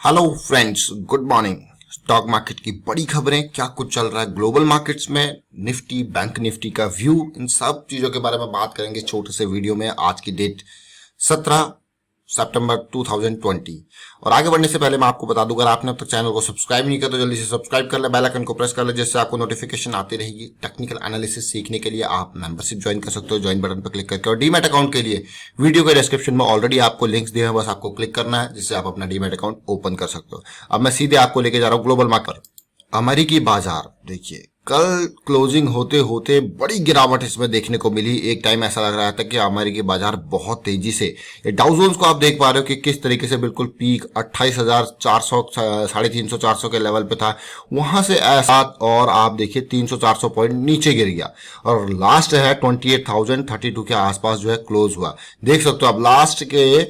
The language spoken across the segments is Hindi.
Hello friends, good morning. Stock market की बड़ी खबरें, क्या कुछ चल रहा है ग्लोबल मार्केट्स में, निफ्टी बैंक निफ्टी का व्यू, इन सब चीजों के बारे में बात करेंगे छोटे से वीडियो में। आज की डेट 17 सितंबर 2020। और आगे बढ़ने से पहले मैं आपको बता दूं, अगर आपने अब तक चैनल को सब्सक्राइब नहीं किया तो जल्दी से सब्सक्राइब कर ले, बेल आइकन को प्रेस कर ले, जिससे आपको नोटिफिकेशन आती रहेगी। टेक्निकल एनालिसिस सीखने के लिए आप मेंबरशिप ज्वाइन कर सकते हो, ज्वाइन बटन पर क्लिक करके। और डीमैट अकाउंट के लिए वीडियो के डिस्क्रिप्शन में ऑलरेडी आपको लिंक्स दिए हैं, बस आपको क्लिक करना है, जिससे आप अपना डीमैट अकाउंट ओपन कर सकते हो। अब मैं सीधे आपको लेके जा रहा हूँ ग्लोबल मार्केट। अमेरिकी बाजार देखिए, कल क्लोजिंग होते होते बड़ी गिरावट इसमें देखने को मिली। एक टाइम ऐसा लग रहा था कि अमेरिकी बाजार बहुत तेजी से, ये डाउ जोन्स को आप देख पा रहे हो कि किस तरीके से बिल्कुल पीक 28,400 350 400 के लेवल पे था, वहां से ऐसा और आप देखिए 300-400 पॉइंट नीचे गिर गया और लास्ट है 28,032 के आसपास जो है क्लोज हुआ। देख सकते हो आप लास्ट के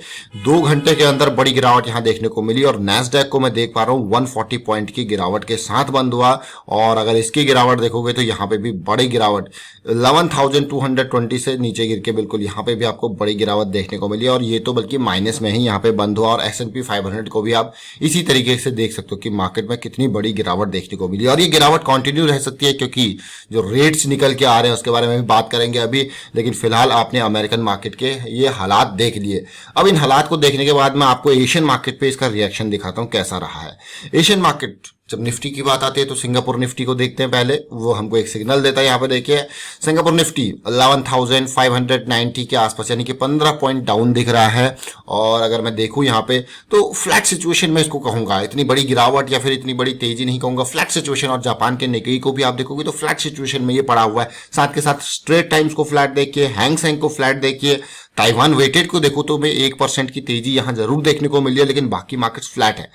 2 घंटे के अंदर बड़ी गिरावट यहां देखने को मिली। और नैस्डैक को मैं देख पा रहा हूं 140 पॉइंट की गिरावट के साथ बंद हुआ। और अगर इसकी गिरावट देखोगे तो यहां पे भी बड़ी गिरावट 11,220 से नीचे गिर के बिल्कुल यहां पे भी आपको बड़ी गिरावट देखने को मिली। और ये तो बल्कि माइनस में ही यहां पे बंद हुआ। और S&P 500 को भी आप इसी तरीके से देख सकते हो कि मार्केट में कितनी बड़ी गिरावट देखने को मिली। और ये गिरावट कंटिन्यू रह सकती है, क्योंकि जो रेट्स निकल के आ रहे हैं उसके बारे में भी बात करेंगे अभी। लेकिन फिलहाल आपने अमेरिकन मार्केट के ये हालात देख लिए। अब इन हालात को देखने के बाद मैं आपको एशियन मार्केट पे इसका रिएक्शन दिखाता हूं कैसा रहा है। एशियन मार्केट, जब निफ्टी की बात आती है तो सिंगापुर निफ्टी को देखते हैं पहले, वो हमको एक सिग्नल देता है। यहाँ पे देखिए सिंगापुर निफ्टी 11,590 के आसपास, यानी कि 15 पॉइंट डाउन दिख रहा है। और अगर मैं देखूं यहाँ पे तो फ्लैट सिचुएशन में इसको कहूंगा, इतनी बड़ी गिरावट या फिर इतनी बड़ी तेजी नहीं कहूंगा, फ्लैट सिचुएशन। और जापान के निक्केई को भी आप देखोगे तो फ्लैट सिचुएशन में ये पड़ा हुआ है। साथ के साथ स्ट्रेट टाइम्स को फ्लैट देखिए, हैंग सेंग को फ्लैट देखिए, ताइवान वेटेड को देखो तो 1% की तेजी यहां जरूर देखने को मिली है, लेकिन बाकी मार्केट्स फ्लैट है।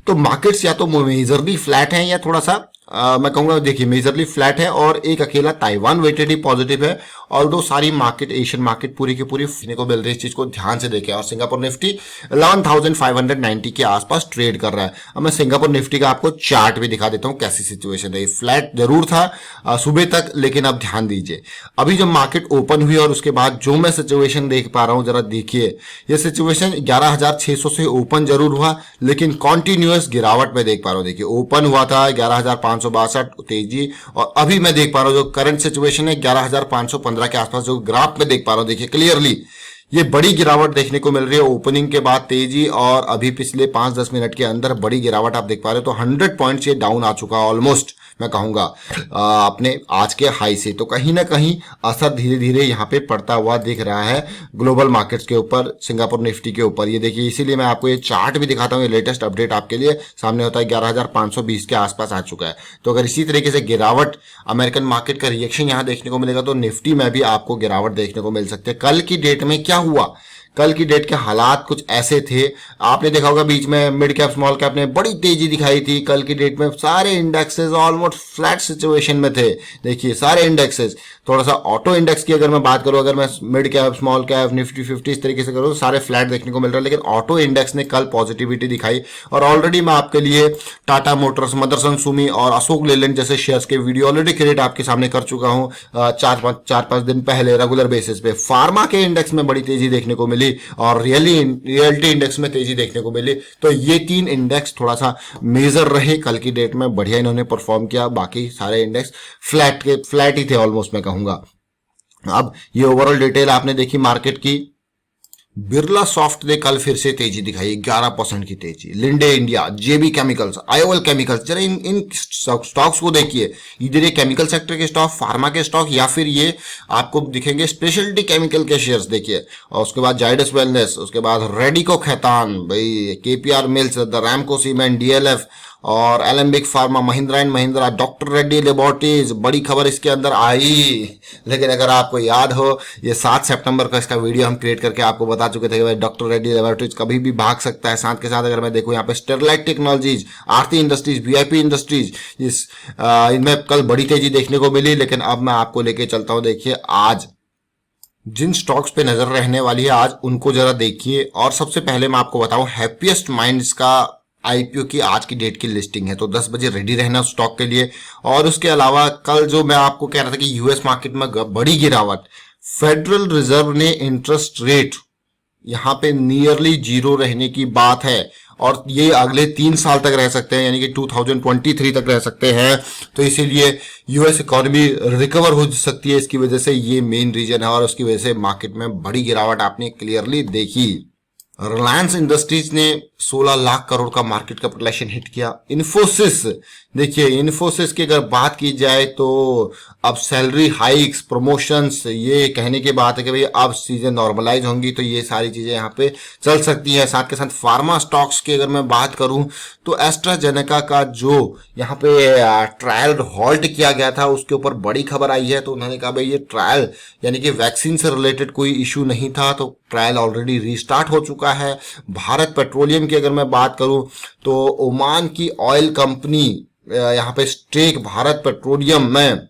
तो मार्केट्स या तो मेजरली फ्लैट हैं या थोड़ा सा मैं कहूंगा देखिए मेजरली फ्लैट है, और एक अकेला ताइवान वेटेड ही पॉजिटिव है। और दो सारी मार्केट, एशियन मार्केट पूरी की पूरी देखने को मिल रही है। इस चीज को ध्यान से देखें। और सिंगापुर निफ्टी 11,590 के आसपास ट्रेड कर रहा है। अब मैं सिंगापुर निफ्टी का आपको चार्ट भी दिखा देता हूं कैसी सिचुएशन है। फ्लैट जरूर था सुबह तक, लेकिन अब ध्यान दीजिए अभी जब मार्केट ओपन हुई और उसके बाद जो मैं सिचुएशन देख पा रहा हूं, जरा देखिए ये सिचुएशन 11,600 से ओपन जरूर हुआ, लेकिन कॉन्टिन्यूअस गिरावट में देख पा रहा हूं। देखिए ओपन हुआ था 11,562 तेजी, और अभी मैं देख पा रहा हूं जो करंट सिचुएशन है 11,515 के आसपास, जो ग्राफ में देख पा रहा हूं देखिए क्लियरली ये बड़ी गिरावट देखने को मिल रही है। ओपनिंग के बाद तेजी और अभी पिछले 5-10 मिनट के अंदर बड़ी गिरावट आप देख पा रहे हो। तो 100 पॉइंट्स ये डाउन आ चुका है ऑलमोस्ट, मैं कहूंगा अपने आज के हाई से। तो कहीं ना कहीं असर धीरे धीरे यहाँ पे पड़ता हुआ दिख रहा है ग्लोबल मार्केट्स के ऊपर, सिंगापुर निफ्टी के ऊपर। ये देखिए इसीलिए मैं आपको ये चार्ट भी दिखाता हूँ। ये लेटेस्ट अपडेट आपके लिए सामने होता है 11,520 के आसपास आ चुका है। तो अगर इसी तरीके से गिरावट अमेरिकन मार्केट का रिएक्शन यहाँ देखने को मिलेगा तो निफ्टी में भी आपको गिरावट देखने को मिल सकती है। कल की डेट में क्या हुआ, कल की डेट के हालात कुछ ऐसे थे, आपने देखा होगा बीच में मिड कैप स्मॉल कैप ने बड़ी तेजी दिखाई थी। कल की डेट में सारे इंडेक्सेस ऑलमोस्ट फ्लैट सिचुएशन में थे। देखिए सारे इंडेक्सेस, थोड़ा सा ऑटो इंडेक्स की अगर मैं बात करूं, अगर मैं mid cap small cap Nifty 50 इस तरीके से करूं, सारे फ्लैट देखने को मिल रहा है। लेकिन ऑटो इंडेक्स ने कल पॉजिटिविटी दिखाई। और ऑलरेडी मैं आपके लिए टाटा मोटर्स, मदरसन सुमी और अशोक लेलैंड जैसे शेयर्स के वीडियो ऑलरेडी क्रिएट आपके सामने कर चुका हूं 4-5 दिन पहले रेगुलर बेसिस पे। फार्मा के इंडेक्स में बड़ी तेजी देखने को मिली और रियलिटी इंडेक्स में तेजी देखने को मिली। तो ये 3 इंडेक्स थोड़ा सा मेजर रहे कल की डेट में, बढ़िया इन्होंने परफॉर्म किया। बाकी सारे इंडेक्स फ्लैट ही थे ऑलमोस्ट, मैं कहूंगा। अब ये ओवरऑल डिटेल आपने देखी मार्केट की। बिरला सॉफ्ट ने कल फिर से तेजी दिखाई, 11% की तेजी। लिंडे इंडिया, जेबी केमिकल्स, आईओएल केमिकल्स, जरा इन स्टॉक्स को देखिए। इधर ये केमिकल सेक्टर के स्टॉक, फार्मा के स्टॉक, या फिर ये आपको दिखेंगे स्पेशलिटी केमिकल के शेयर्स देखिए। और उसके बाद जाइडस वेलनेस, उसके बाद रेडिको खैतान, भाई KPR Mills, the Ramco Cement, DLF और Alembic Pharma, Mahindra and Mahindra, Doctor Reddy Laboratories. बड़ी खबर इसके अंदर आई, लेकिन अगर आपको याद हो ये 7 सितंबर का इसका वीडियो हम क्रिएट करके आपको बता चुके थे कि भाई डॉक्टर रेड्डी लेबोरेटरीज कभी भी भाग सकता है। साथ के साथ अगर मैं देखूं यहाँ पे स्टेरलाइट टेक्नोलॉजीज, आरती इंडस्ट्रीज, वीआईपी इंडस्ट्रीज, इनमें कल बड़ी तेजी देखने को मिली। लेकिन अब मैं आपको लेके चलता हूं, देखिए आज जिन स्टॉक्स पे नजर रहने वाली है आज उनको जरा देखिए। और सबसे पहले मैं आपको बताऊं हैप्पीएस्ट माइंड्स का आईपीओ की आज की डेट की लिस्टिंग है, तो 10 बजे रेडी रहना स्टॉक के लिए। और उसके अलावा कल जो मैं आपको कह रहा था कि यूएस मार्केट में बड़ी गिरावट, फेडरल रिजर्व ने इंटरेस्ट रेट यहां पे नियरली जीरो रहने की बात है। और ये अगले 3 साल तक रह सकते हैं, यानी कि 2023 तक रह सकते हैं। तो इसीलिए यूएस इकोनॉमी रिकवर हो सकती है, इसकी वजह से ये मेन रीजन है और उसकी वजह से मार्केट में बड़ी गिरावट आपने क्लियरली देखी। रिलायंस इंडस्ट्रीज ने 16 लाख करोड़ का मार्केट कैपिटलाइजेशन हिट किया। इन्फोसिस, देखिए इन्फोसिस की अगर बात की जाए तो अब सैलरी हाइक्स, प्रमोशंस, ये कहने की बात है कि भाई अब चीजें नॉर्मलाइज होंगी, तो ये सारी चीजें यहाँ पे चल सकती है। साथ के साथ फार्मा स्टॉक्स की अगर मैं बात करूं तो एस्ट्राजेनेका का जो यहाँ पे ट्रायल हॉल्ट किया गया था उसके ऊपर बड़ी खबर आई है। तो उन्होंने कहा भाई ये ट्रायल यानी कि वैक्सीन से रिलेटेड कोई इशू नहीं था, तो ट्रायल ऑलरेडी रीस्टार्ट हो चुका है। भारत पेट्रोलियम की अगर मैं बात करूं तो ओमान की ऑयल कंपनी यहाँ पे स्टेक भारत पेट्रोलियम में,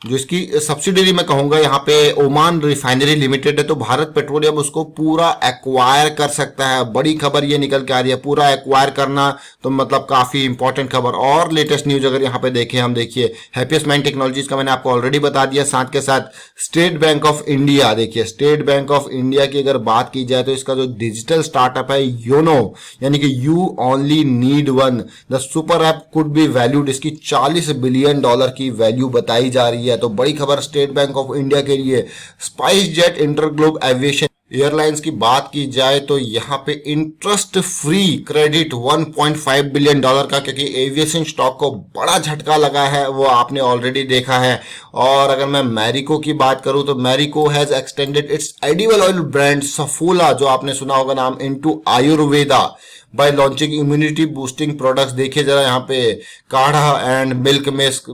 जो इसकी सब्सिडरी मैं कहूंगा यहाँ पे ओमान रिफाइनरी लिमिटेड है, तो भारत पेट्रोलियम उसको पूरा एक्वायर कर सकता है। बड़ी खबर ये निकल के आ रही है, पूरा एक्वायर करना तो मतलब काफी इंपॉर्टेंट खबर। और लेटेस्ट न्यूज अगर यहाँ पे देखें हम, देखिए हैप्पीएस्ट माइंड टेक्नोलॉजीज का मैंने आपको ऑलरेडी बता दिया। साथ के साथ स्टेट बैंक ऑफ इंडिया, देखिए स्टेट बैंक ऑफ इंडिया की अगर बात की जाए तो इसका जो डिजिटल स्टार्टअप है योनो, यानी कि you only need one, the super app could be valued, इसकी $40 बिलियन की वैल्यू बताई जा रही है। तो बड़ी खबर स्टेट बैंक ऑफ इंडिया के लिए। Spice jet InterGlobe aviation airlines की बात की जाए तो यहाँ पे इंटरेस्ट फ्री क्रेडिट $1.5 बिलियन का, क्योंकि एविएशन स्टॉक को बड़ा झटका लगा है, वो आपने ऑलरेडी देखा है। और अगर मैं मैरिको की बात करूं तो Marico has extended it's edible oil brand Saffola, जो आपने सुना होगा नाम, into Ayurveda bye launching immunity boosting products. देखिए जरा यहाँ पे काढ़ा एंड मिल्क मिस्क,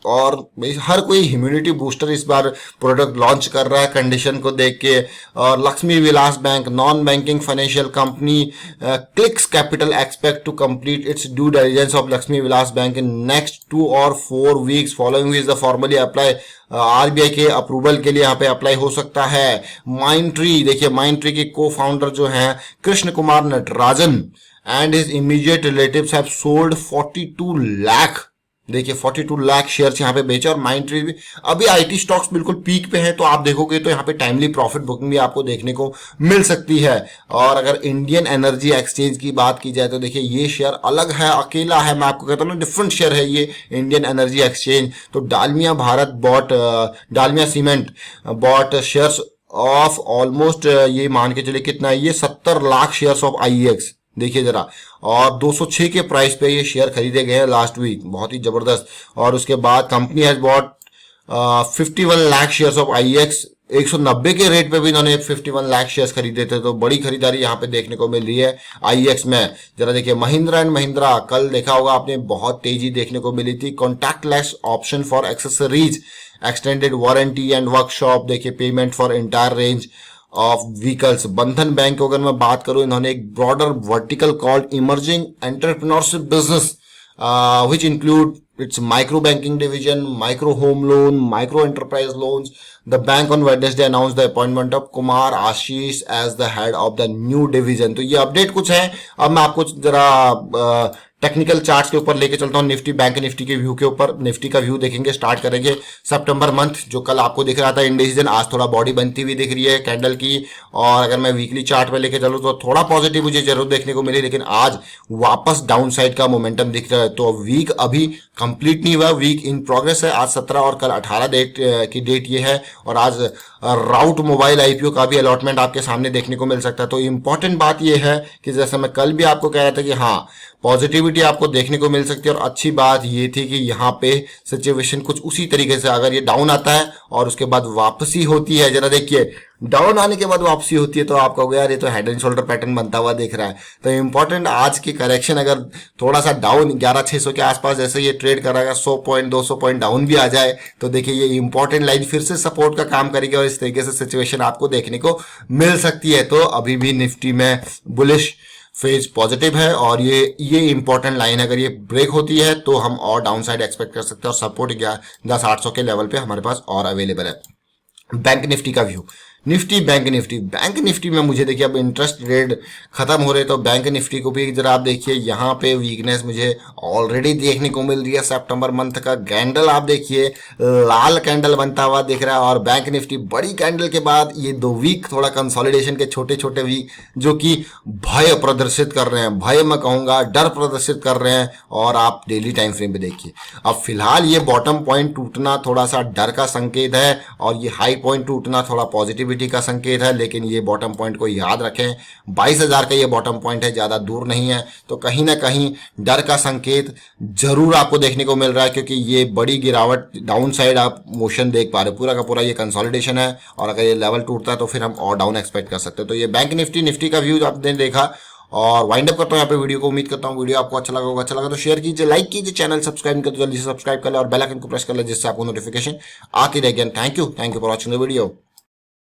और हर कोई इम्यूनिटी बूस्टर इस बार प्रोडक्ट लॉन्च कर रहा है कंडीशन को देख के। और Lakshmi Vilas Bank, non banking financial company, Clix Capital expect to complete its due diligence of Lakshmi Vilas Bank in next 2 or 4 weeks following is the formally apply. RBI के अप्रूवल के लिए यहाँ पे अप्लाई हो सकता है। माइंड ट्री, देखिए माइंड ट्री के को फाउंडर जो हैं Krishna Kumar Natarajan and his immediate relatives have sold 42 lakh, देखिए 42 लाख शेयर्स यहाँ पे बेचे। और माइंड ट्री भी अभी आईटी स्टॉक्स बिल्कुल पीक पे है, तो आप देखोगे तो यहाँ पे टाइमली प्रॉफिट बुकिंग भी आपको देखने को मिल सकती है। और अगर इंडियन एनर्जी एक्सचेंज की बात की जाए तो देखिए ये शेयर अलग है, अकेला है, मैं आपको कहता हूँ ना डिफरेंट शेयर है ये इंडियन एनर्जी एक्सचेंज। तो Dalmia Bharat bought, Dalmia Cement bought shares of almost, ये मान के चले कितना है ये 70 लाख शेयर्स ऑफ आईईएक्स, देखिए जरा। और 206 के प्राइस पे ये शेयर खरीदे गए हैं लास्ट वीक, बहुत ही जबरदस्त। और उसके बाद company has bought 51 lakh shares of IEX, 190 के रेट पे भी इन्होंने 51 लाख शेयर्स खरीदे थे। तो बड़ी खरीदारी यहाँ पे देखने को मिल रही है आईएक्स में। जरा देखिए महिंद्रा एंड महिंद्रा, कल देखा होगा आपने बहुत तेजी देखने को मिली थी। Contactless option for accessories, extended warranty and workshop, देखिए payment for entire range of vehicles. Bandhan Bank को अगर मैं बात करूं, इन्होंने एक broader vertical called emerging entrepreneurship business which include its micro banking division, micro home loan, micro enterprise loans. The bank on Wednesday announced the appointment of Kumar Ashish as the head of the new division. तो ये अपडेट कुछ है। अब मैं आपको जरा टेक्निकल चार्ट्स के ऊपर लेके चलता हूँ, निफ्टी बैंक निफ्टी के व्यू के ऊपर। निफ्टी का व्यू देखेंगे, स्टार्ट करेंगे सितंबर मंथ, जो कल आपको दिख रहा था इंडिसीजन, आज थोड़ा बॉडी बनती हुई दिख रही है कैंडल की। और अगर मैं वीकली चार्ट पे लेके चलूँ तो थोड़ा पॉजिटिव मुझे जरूर देखने को मिली, लेकिन आज वापस डाउन साइड का मोमेंटम दिख रहा है। तो वीक अभी कंप्लीट नहीं हुआ, वीक इन प्रोग्रेस है। आज 17 और कल 18 की डेट ये है। और आज राउट मोबाइल आईपीओ का भी अलॉटमेंट आपके सामने देखने को मिल सकता है। तो इंपॉर्टेंट बात यह है कि जैसे मैं कल भी आपको कह रहा था कि हाँ पॉजिटिविटी आपको देखने को मिल सकती है। और अच्छी बात ये थी कि यहाँ पे सिचुएशन कुछ उसी तरीके से, अगर ये डाउन आता है और उसके बाद वापसी होती है, जरा देखिए डाउन आने के बाद वापसी होती है तो आप कहोगे यार ये तो हेड एंड शोल्डर पैटर्न बनता हुआ दिख रहा है। तो इंपॉर्टेंट आज की करेक्शन अगर थोड़ा सा डाउन 11,600 के आसपास जैसे ये ट्रेड कराएगा, 100 पॉइंट 200 पॉइंट डाउन भी आ जाए तो देखिए ये इंपॉर्टेंट लाइन फिर से सपोर्ट का काम करेगी और इस तरीके से सिचुएशन आपको देखने को मिल सकती है। तो अभी भी निफ्टी में बुलिश फेज पॉजिटिव है और ये इंपॉर्टेंट लाइन अगर ये ब्रेक होती है तो हम और डाउन साइड एक्सपेक्ट कर सकते हैं। और सपोर्ट 10,800 के लेवल पे हमारे पास और अवेलेबल है। बैंक निफ्टी का व्यू, निफ्टी बैंक निफ्टी में मुझे देखिए अब इंटरेस्ट रेट खत्म हो रहे तो बैंक निफ्टी को भी जरा आप देखिए, यहाँ पे वीकनेस मुझे ऑलरेडी देखने को मिल रही है। सितंबर मंथ का कैंडल आप देखिए लाल कैंडल बनता हुआ दिख रहा है, और बैंक निफ्टी बड़ी कैंडल के बाद ये 2 वीक थोड़ा कंसोलिडेशन के छोटे छोटे वीक जो कि भय प्रदर्शित कर रहे हैं, भय मैं कहूंगा डर प्रदर्शित कर रहे हैं। और आप डेली टाइम फ्रेम पे देखिए, अब फिलहाल ये बॉटम पॉइंट टूटना थोड़ा सा डर का संकेत है, और ये हाई पॉइंट टूटना थोड़ा पॉजिटिविटी का संकेत है। लेकिन ये बॉटम पॉइंट को याद रखें, 22,000 का ये बॉटम पॉइंट है, ज़्यादा दूर नहीं है। तो कहीं ना कहीं डर का संकेत जरूर आपको देखने को मिल रहा है, क्योंकि ये बड़ी गिरावट डाउन साइड आप मोशन देख पा रहे हो, पूरा का पूरा ये कंसोलिडेशन है। और अगर ये लेवल टूटता है तो फिर हम और डाउन एक्सपेक्ट कर सकते हैं। तो ये बैंक निफ्टी का व्यू आपने देखा, और वाइंड अप करता हूँ यहाँ पे वीडियो को। उम्मीद करता हूँ वीडियो आपको अच्छा लगा होगा। अच्छा लगा तो शेयर कीजिए, लाइक कीजिए, चैनल सब्सक्राइब कर तो जल्दी से सब्सक्राइब कर ले, और बेल आइकन को प्रेस कर ले, जिससे आपको नोटिफिकेशन आती रहेगी। Thank you for watching the video.